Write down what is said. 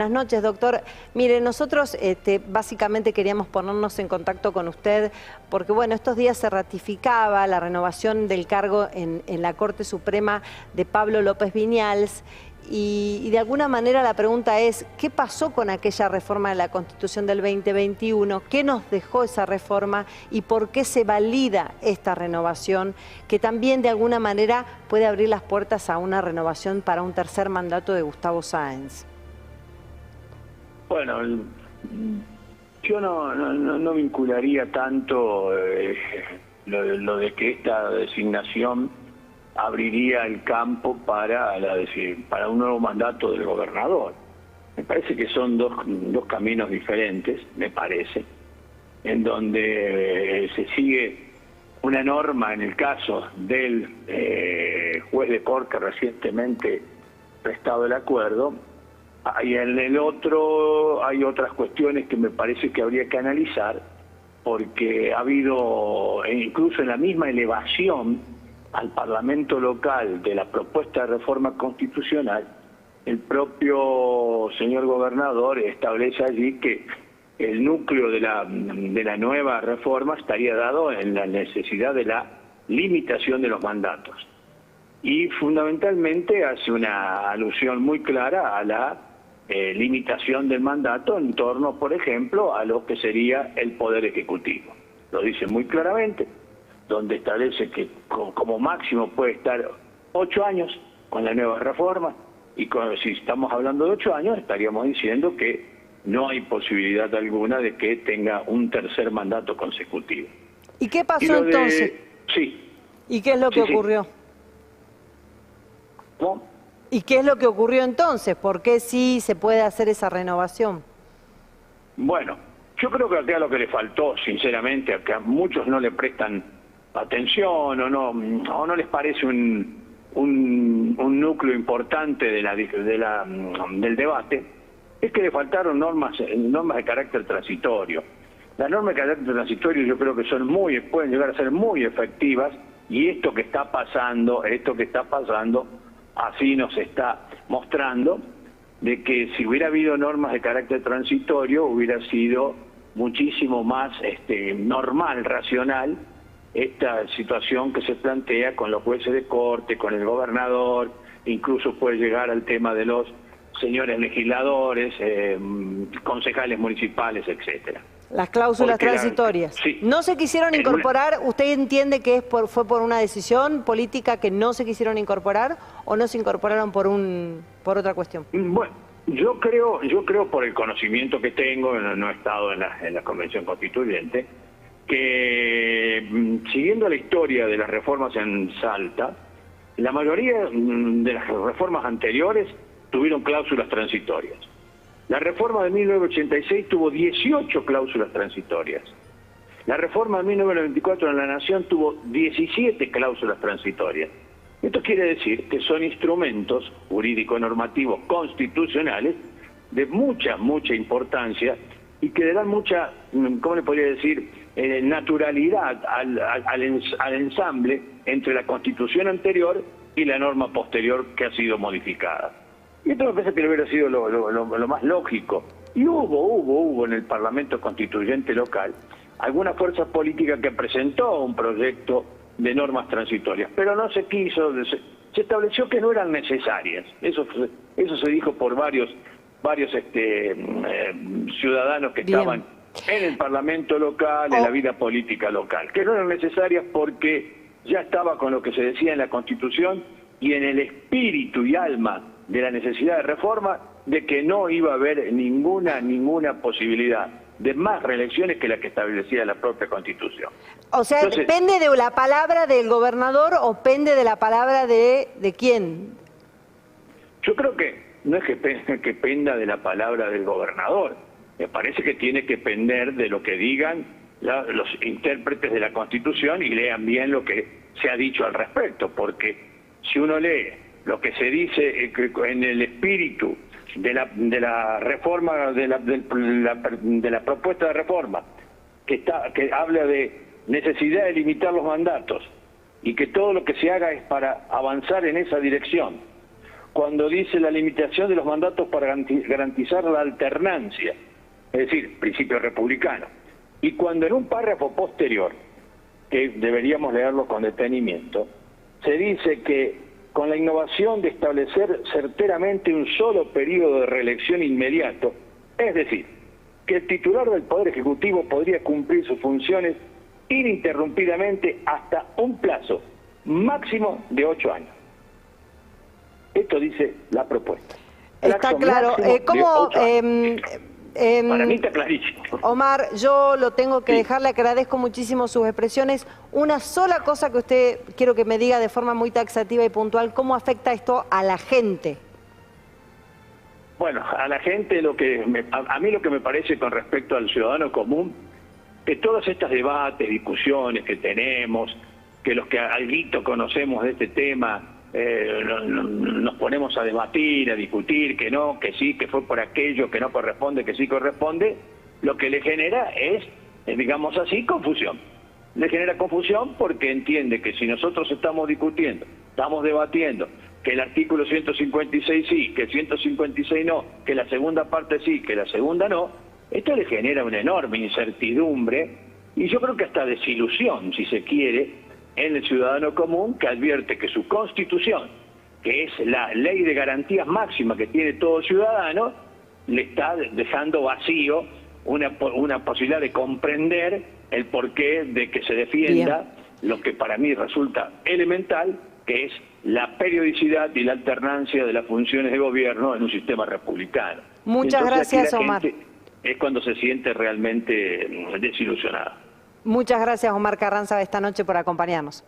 Buenas noches, doctor. Mire, nosotros básicamente queríamos ponernos en contacto con usted porque, bueno, estos días se ratificaba la renovación del cargo en la Corte Suprema de Pablo López Viñals y de alguna manera la pregunta es, ¿qué pasó con aquella reforma de la Constitución del 2021? ¿Qué nos dejó esa reforma y por qué se valida esta renovación que también de alguna manera puede abrir las puertas a una renovación para un tercer mandato de Gustavo Sáenz? Bueno, yo no vincularía tanto lo de que esta designación abriría el campo para un nuevo mandato del gobernador. Me parece que son dos caminos diferentes, me parece, en donde se sigue una norma en el caso del juez de corte recientemente prestado el acuerdo. Y en el otro hay otras cuestiones que me parece que habría que analizar, porque ha habido, incluso en la misma elevación al Parlamento local de la propuesta de reforma constitucional, el propio señor gobernador establece allí que el núcleo de la nueva reforma estaría dado en la necesidad de la limitación de los mandatos. Y fundamentalmente hace una alusión muy clara a la limitación del mandato en torno, por ejemplo, a lo que sería el Poder Ejecutivo. Lo dice muy claramente, donde establece que como máximo puede estar 8 años con la nueva reforma, y si estamos hablando de 8 años, estaríamos diciendo que no hay posibilidad alguna de que tenga un tercer mandato consecutivo. ¿Y qué pasó entonces? Sí. ¿Y qué es lo que ocurrió? ¿Cómo? ¿Y qué es lo que ocurrió entonces? ¿Por qué sí se puede hacer esa renovación? Bueno, yo creo que acá lo que le faltó, sinceramente, a que a muchos no le prestan atención o no les parece un núcleo importante del debate, es que le faltaron normas de carácter transitorio. Las normas de carácter transitorio yo creo que pueden llegar a ser muy efectivas, y esto que está pasando, así nos está mostrando de que si hubiera habido normas de carácter transitorio hubiera sido muchísimo más normal, racional, esta situación que se plantea con los jueces de corte, con el gobernador, incluso puede llegar al tema de los señores legisladores, concejales municipales, etcétera. Las cláusulas transitorias. Sí. ¿No se quisieron incorporar? ¿Usted entiende que fue por una decisión política que no se quisieron incorporar o no se incorporaron por otra cuestión? Bueno, yo creo por el conocimiento que tengo, no he estado en la Convención Constituyente, que siguiendo la historia de las reformas en Salta, la mayoría de las reformas anteriores tuvieron cláusulas transitorias. La reforma de 1986 tuvo 18 cláusulas transitorias. La reforma de 1994 en la Nación tuvo 17 cláusulas transitorias. Esto quiere decir que son instrumentos jurídico-normativos constitucionales de mucha importancia y que le dan mucha, ¿cómo le podría decir?, naturalidad al ensamble entre la Constitución anterior y la norma posterior que ha sido modificada. Y esto me parece que hubiera sido lo más lógico. Y hubo en el Parlamento Constituyente local alguna fuerza política que presentó un proyecto de normas transitorias, pero no se quiso, se estableció que no eran necesarias. Eso se dijo por varios ciudadanos que estaban en el Parlamento local, en la vida política local, que no eran necesarias porque ya estaba con lo que se decía en la Constitución y en el espíritu y alma de la necesidad de reforma, de que no iba a haber ninguna posibilidad de más reelecciones que la que establecía la propia Constitución. O sea, entonces, ¿depende de la palabra del gobernador o depende de la palabra de quién? Yo creo que no es que penda de la palabra del gobernador. Me parece que tiene que pender de lo que digan los intérpretes de la Constitución y lean bien lo que se ha dicho al respecto, porque si uno lee lo que se dice en el espíritu de la reforma, de la propuesta de reforma, que habla de necesidad de limitar los mandatos y que todo lo que se haga es para avanzar en esa dirección, cuando dice la limitación de los mandatos para garantizar la alternancia, es decir, principio republicano. Y cuando en un párrafo posterior, que deberíamos leerlo con detenimiento, se dice que con la innovación de establecer certeramente un solo periodo de reelección inmediato, es decir, que el titular del Poder Ejecutivo podría cumplir sus funciones ininterrumpidamente hasta un plazo máximo de 8 años. Esto dice la propuesta. Está claro. Para mí está clarísimo. Omar, yo lo tengo que dejar, le agradezco muchísimo sus expresiones. Una sola cosa que usted quiero que me diga de forma muy taxativa y puntual, ¿cómo afecta esto a la gente? Bueno, a la gente a mí lo que me parece con respecto al ciudadano común, que todos estos debates, discusiones que tenemos, que los que alguito conocemos de este tema, nos ponemos a debatir, a discutir, que no, que sí, que fue por aquello, que no corresponde, que sí corresponde, lo que le genera es, digamos así, confusión. Le genera confusión porque entiende que si nosotros estamos discutiendo, estamos debatiendo, que el artículo 156 sí, que el 156 no, que la segunda parte sí, que la segunda no, esto le genera una enorme incertidumbre y yo creo que hasta desilusión, si se quiere, en el ciudadano común, que advierte que su Constitución, que es la ley de garantías máximas que tiene todo ciudadano, le está dejando vacío una posibilidad de comprender el porqué de que se defienda lo que para mí resulta elemental, que es la periodicidad y la alternancia de las funciones de gobierno en un sistema republicano. Muchas gracias, Omar. Es cuando se siente realmente desilusionada. Muchas gracias, Omar Carranza, esta noche por acompañarnos.